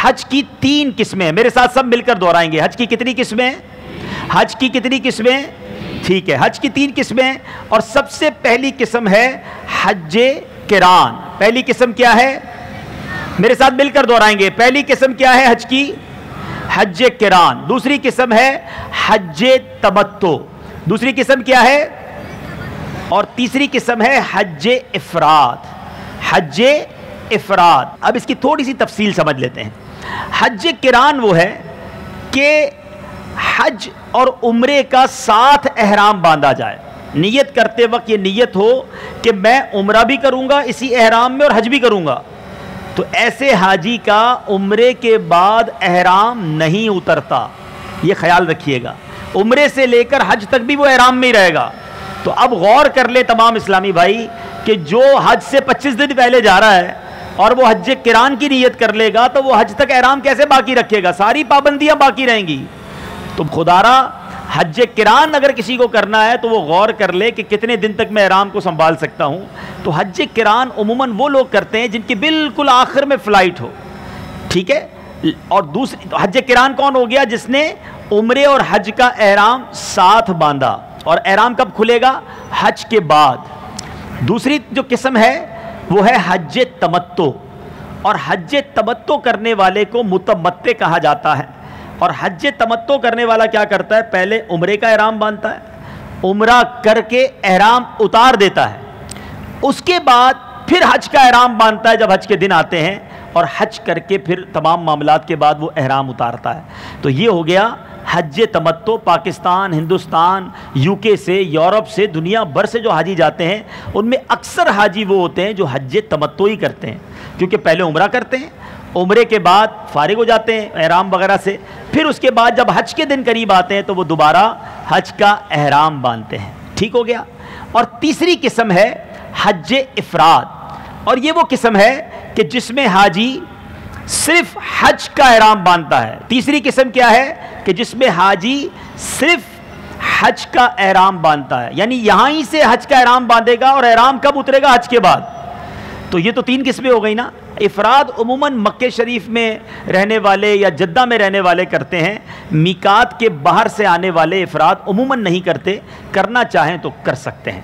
حج کی 3 قسمیں، میرے ساتھ سب مل کر دہرائیں گے. حج کی کتنی قسمیں؟ حج کی کتنی قسمیں؟ ٹھیک ہے، حج کی 3 قسمیں. اور سب سے پہلی قسم ہے حج قران. پہلی قسم کیا ہے؟ میرے ساتھ مل کر دہرائیں گے. پہلی قسم کیا ہے حج کی؟ حج قران. دوسری قسم ہے حج تمتع. دوسری قسم کیا ہے؟ اور تیسری قسم ہے حج افراد. حج افراد. اب اس کی تھوڑی سی تفصیل سمجھ لیتے ہیں. حج قران وہ ہے کہ حج اور عمرے کا ساتھ احرام باندھا جائے. نیت کرتے وقت یہ نیت ہو کہ میں عمرہ بھی کروں گا اسی احرام میں اور حج بھی کروں گا. تو ایسے حاجی کا عمرے کے بعد احرام نہیں اترتا، یہ خیال رکھیے گا. عمرے سے لے کر حج تک بھی وہ احرام میں ہی رہے گا. تو اب غور کر لے تمام اسلامی بھائی کہ جو حج سے 25 دن پہلے جا رہا ہے اور وہ حج قران کی نیت کر لے گا تو وہ حج تک احرام کیسے باقی رکھے گا؟ ساری پابندیاں باقی رہیں گی. تو خدارا حج قران اگر کسی کو کرنا ہے تو وہ غور کر لے کہ کتنے دن تک میں احرام کو سنبھال سکتا ہوں. تو حج قران عموماً وہ لوگ کرتے ہیں جن کی بالکل آخر میں فلائٹ ہو. ٹھیک ہے. اور دوسری حج قران کون ہو گیا؟ جس نے عمرے اور حج کا احرام ساتھ باندھا. اور احرام کب کھلے گا؟ حج کے بعد. دوسری جو قسم ہے وہ ہے حج تمتع. اور حج تمتع کرنے والے کو متمتع کہا جاتا ہے. اور حج تمتع کرنے والا کیا کرتا ہے؟ پہلے عمرے کا احرام باندھتا ہے، عمرہ کر کے احرام اتار دیتا ہے، اس کے بعد پھر حج کا احرام باندھتا ہے جب حج کے دن آتے ہیں، اور حج کر کے پھر تمام معاملات کے بعد وہ احرام اتارتا ہے. تو یہ ہو گیا حج تمتع. پاکستان، ہندوستان، UK سے، یورپ سے، دنیا بھر سے جو حاجی جاتے ہیں ان میں اکثر حاجی وہ ہوتے ہیں جو حج تمتع ہی کرتے ہیں، کیونکہ پہلے عمرہ کرتے ہیں، عمرے کے بعد فارغ ہو جاتے ہیں احرام وغیرہ سے، پھر اس کے بعد جب حج کے دن قریب آتے ہیں تو وہ دوبارہ حج کا احرام باندھتے ہیں. ٹھیک ہو گیا. اور تیسری قسم ہے حج افراد. اور یہ وہ قسم ہے کہ جس میں حاجی صرف حج کا احرام باندھتا ہے. تیسری قسم کیا ہے؟ کہ جس میں حاجی صرف حج کا احرام باندھتا ہے، یعنی یہاں ہی سے حج کا احرام باندھے گا اور احرام کب اترے گا؟ حج کے بعد. تو یہ تو 3 قسمیں ہو گئی نا. افراد عموماً مکہ شریف میں رہنے والے یا جدہ میں رہنے والے کرتے ہیں. میقات کے باہر سے آنے والے افراد عموماً نہیں کرتے. کرنا چاہیں تو کر سکتے ہیں.